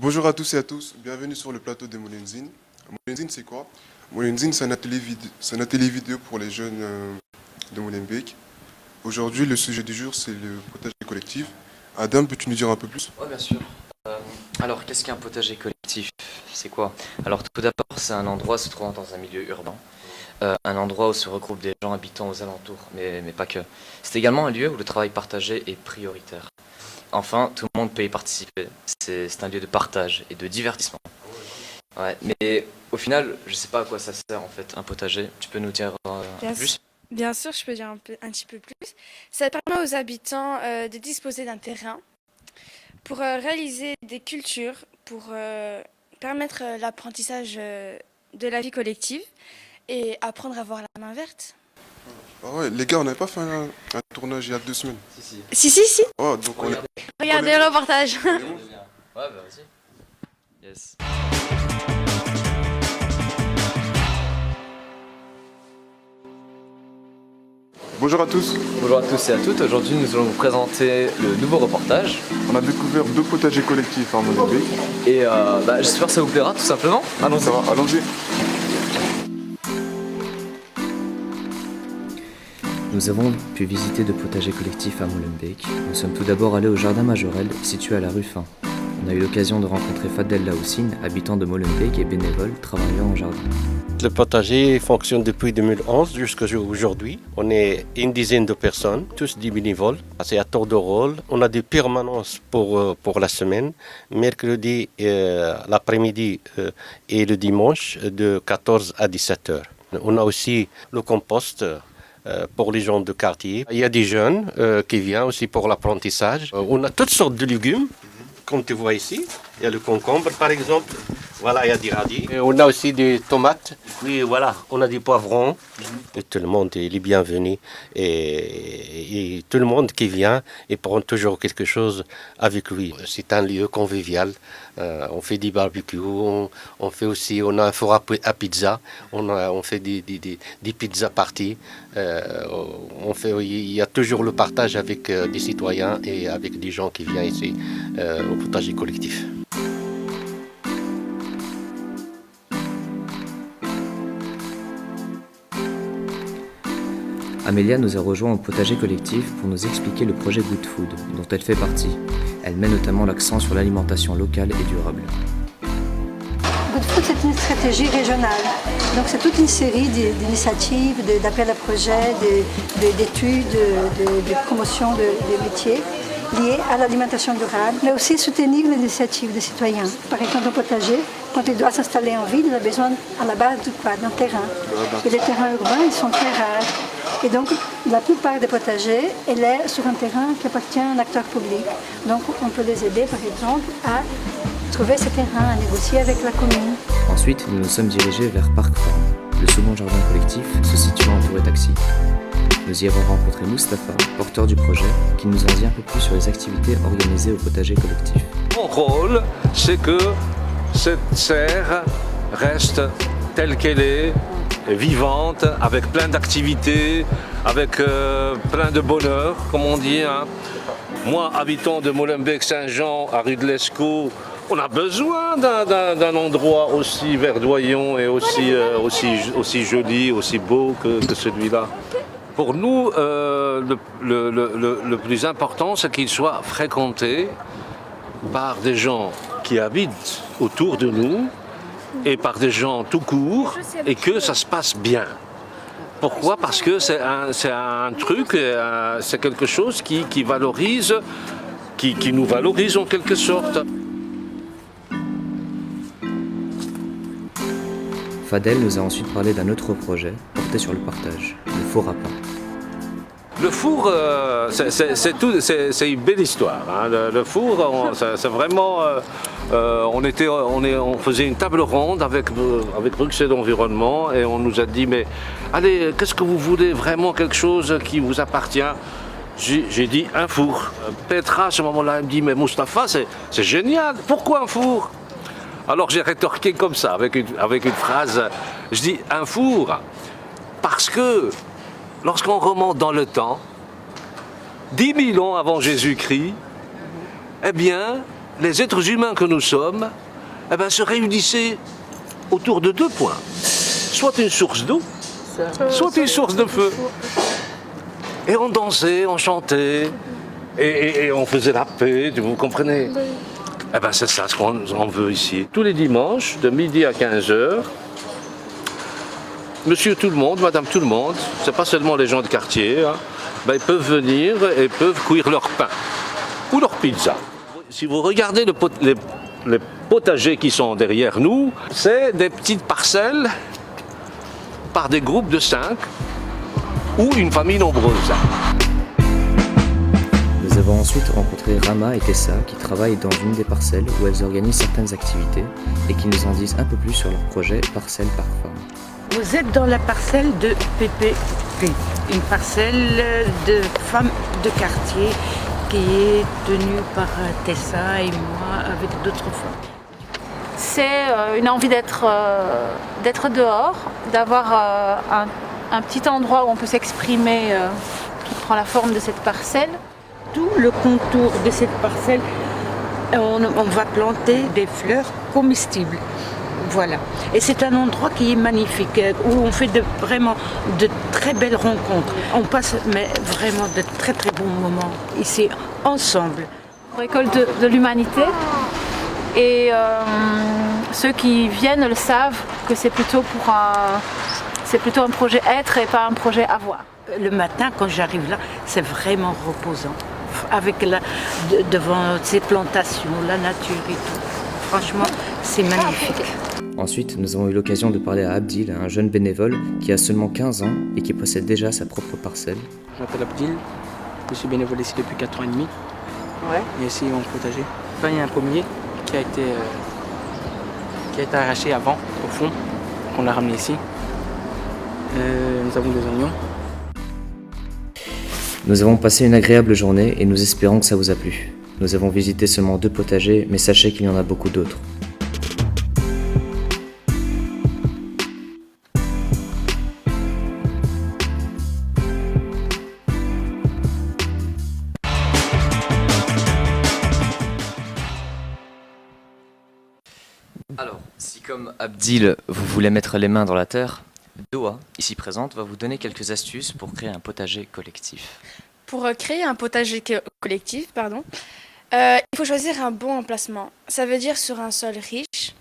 Bonjour à tous et à tous, bienvenue sur le plateau de Molenzine. Molenzine, c'est quoi? Molenzine, c'est un atelier vidéo pour les jeunes de Molenbeek. Aujourd'hui, le sujet du jour, c'est le potager collectif. Adam, peux-tu nous dire un peu plus? Oui, bien sûr. Alors, qu'est-ce qu'un potager collectif? C'est quoi? Alors, tout d'abord, c'est un endroit se trouvant dans un milieu urbain. Un endroit où se regroupent des gens habitant aux alentours, mais pas que. C'est également un lieu où le travail partagé est prioritaire. Enfin, tout le monde peut y participer. C'est un lieu de partage et de divertissement. Ouais, mais au final, je sais pas à quoi ça sert en fait, un potager. Tu peux nous dire Bien, plus? bien sûr, je peux dire un petit peu plus. Ça permet aux habitants de disposer d'un terrain pour réaliser des cultures, pour permettre l'apprentissage de la vie collective et apprendre à voir la main verte. Ah ouais, les gars, on n'avait pas fait un tournage il y a 2 semaines. Si. Si. Oh, donc Regardez. Regardez le reportage. Ouais, bah vas-y. Yes. Bonjour à tous, Bonjour à tous et à toutes. Aujourd'hui, nous allons vous présenter le nouveau reportage. on a découvert 2 potagers collectifs à Molenbeek. Et j'espère que ça vous plaira tout simplement. Allons-y. Ça va, allons-y. Nous avons pu visiter 2 potagers collectifs à Molenbeek. Nous sommes tout d'abord allés au jardin Majorel, situé à la rue Fin. On a eu l'occasion de rencontrer Fadel Laoussine, habitant de Molenbeek et bénévole travaillant au jardin. Le potager fonctionne depuis 2011 jusqu'à aujourd'hui. On est une dizaine de personnes, tous des bénévoles. C'est à tour de rôle. On a des permanences pour la semaine, mercredi, l'après-midi et le dimanche de 14 à 17 heures. On a aussi le compost pour les gens de quartier. Il y a des jeunes qui viennent aussi pour l'apprentissage. On a toutes sortes de légumes, comme tu vois ici. Il y a le concombre par exemple. Voilà, il y a des radis. Et on a aussi des tomates. Oui, voilà, on a des poivrons. Et tout le monde est bienvenu. Et tout le monde qui vient, il prend toujours quelque chose avec lui. C'est un lieu convivial. On fait des barbecues. On fait aussi, on a un four à pizza. On fait des pizzas parties. Il y a toujours le partage avec des citoyens et avec des gens qui viennent ici au potager collectif. Amélia nous a rejoints au potager collectif pour nous expliquer le projet Good Food, dont elle fait partie. Elle met notamment l'accent sur l'alimentation locale et durable. Good Food, c'est une stratégie régionale. Donc c'est toute une série d'initiatives, d'appels à projets, d'études, de promotion de métiers liés à l'alimentation durable, mais aussi soutenir les initiatives des citoyens. Par exemple, au potager, quand il doit s'installer en ville, il a besoin à la base de quoi? D'un terrain. Et les terrains urbains, ils sont très rares. Et donc, la plupart des potagers, elle est sur un terrain qui appartient à un acteur public. Donc, on peut les aider, par exemple, à trouver ces terrains, à négocier avec la commune. Ensuite, nous nous sommes dirigés vers Parc Farm, le second jardin collectif se situant en Tour et Taxi. Nous y avons rencontré Mustapha, porteur du projet, qui nous en dit un peu plus sur les activités organisées au potager collectif. Mon rôle, c'est que cette serre reste telle qu'elle est, vivante, avec plein d'activités, avec plein de bonheur, comme on dit. Hein. Moi, habitant de Molenbeek-Saint-Jean, à rue de l'Escaut, on a besoin d'un endroit aussi verdoyant et aussi joli, aussi beau que celui-là. Pour nous, le plus important, c'est qu'il soit fréquenté par des gens qui habitent autour de nous et par des gens tout court et que ça se passe bien. Pourquoi? Parce que c'est un truc, c'est quelque chose qui valorise, qui nous valorise en quelque sorte. Fadel nous a ensuite parlé d'un autre projet porté sur le partage, le four à pain. Le four, c'est une belle histoire. Hein. Le four, c'est vraiment. On faisait une table ronde avec Bruxelles Environnement et on nous a dit mais allez, qu'est-ce que vous voulez vraiment quelque chose qui vous appartient? J'ai dit un four. Petra à ce moment-là elle me dit mais Mustapha c'est génial. Pourquoi un four? Alors j'ai rétorqué comme ça avec une phrase. Je dis un four parce que lorsqu'on remonte dans le temps, 10 000 ans avant Jésus-Christ, eh bien, les êtres humains que nous sommes se réunissaient autour de 2 points. Soit une source d'eau, soit une source de feu. Et on dansait, on chantait, et on faisait la paix, vous comprenez? C'est ça ce qu'on veut ici. Tous les dimanches, de midi à 15h, monsieur tout le monde, madame tout le monde, c'est pas seulement les gens de quartier, ils peuvent venir et peuvent cuire leur pain ou leur pizza. Si vous regardez les potagers qui sont derrière nous, c'est des petites parcelles par des groupes de 5 ou une famille nombreuse. Nous avons ensuite rencontré Rama et Tessa qui travaillent dans une des parcelles où elles organisent certaines activités et qui nous en disent un peu plus sur leur projet Parcelle Parc Farm. Vous êtes dans la parcelle de PPP, une parcelle de femmes de quartier qui est tenue par Tessa et moi avec d'autres femmes. C'est une envie d'être dehors, d'avoir un petit endroit où on peut s'exprimer qui prend la forme de cette parcelle. Tout le contour de cette parcelle, on va planter des fleurs comestibles. Voilà. Et c'est un endroit qui est magnifique, où on fait vraiment de très belles rencontres. On passe vraiment de très très bons moments ici, ensemble. Récolte de l'humanité. Et ceux qui viennent le savent que c'est plutôt un projet être et pas un projet avoir. Le matin, quand j'arrive là, c'est vraiment reposant. Avec devant ces plantations, la nature et tout. Franchement, c'est magnifique. Ensuite, nous avons eu l'occasion de parler à Abdil, un jeune bénévole qui a seulement 15 ans et qui possède déjà sa propre parcelle. Je m'appelle Abdil, je suis bénévole ici depuis 4 ans et demi. Ouais. Et ici, on potager. Enfin, il y a un pommier qui a été arraché avant, au fond, qu'on l'a ramené ici. Nous avons des oignons. Nous avons passé une agréable journée et nous espérons que ça vous a plu. Nous avons visité seulement 2 potagers, mais sachez qu'il y en a beaucoup d'autres. Alors, si comme Abdil, vous voulez mettre les mains dans la terre, Doha, ici présente, va vous donner quelques astuces pour créer un potager collectif. Pour créer un potager collectif, il faut choisir un bon emplacement. Ça veut dire sur un sol riche,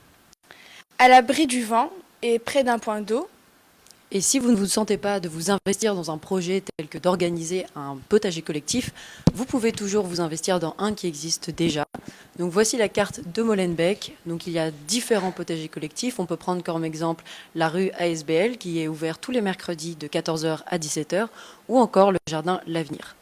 à l'abri du vent et près d'un point d'eau. Et si vous ne vous sentez pas de vous investir dans un projet tel que d'organiser un potager collectif, vous pouvez toujours vous investir dans un qui existe déjà. Donc voici la carte de Molenbeek. Donc il y a différents potagers collectifs. On peut prendre comme exemple la rue ASBL qui est ouverte tous les mercredis de 14h à 17h ou encore le jardin L'Avenir.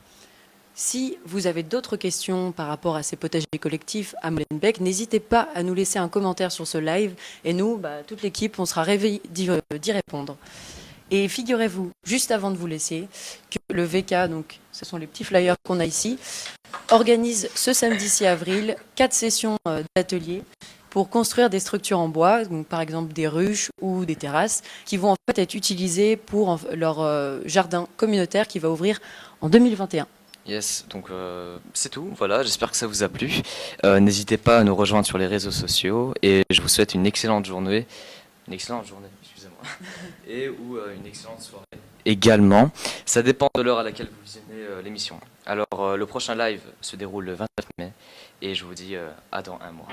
Si vous avez d'autres questions par rapport à ces potagers collectifs à Molenbeek, n'hésitez pas à nous laisser un commentaire sur ce live et nous, toute l'équipe, on sera ravis d'y répondre. Et figurez-vous, juste avant de vous laisser, que le VK, donc ce sont les petits flyers qu'on a ici, organise ce samedi 6 avril 4 sessions d'ateliers pour construire des structures en bois, donc par exemple des ruches ou des terrasses, qui vont en fait être utilisées pour leur jardin communautaire qui va ouvrir en 2021. Yes, donc c'est tout, voilà, j'espère que ça vous a plu. N'hésitez pas à nous rejoindre sur les réseaux sociaux et je vous souhaite une excellente journée, excusez-moi, et ou une excellente soirée également. Ça dépend de l'heure à laquelle vous visionnez l'émission. Alors le prochain live se déroule le 29 mai et je vous dis à dans un mois.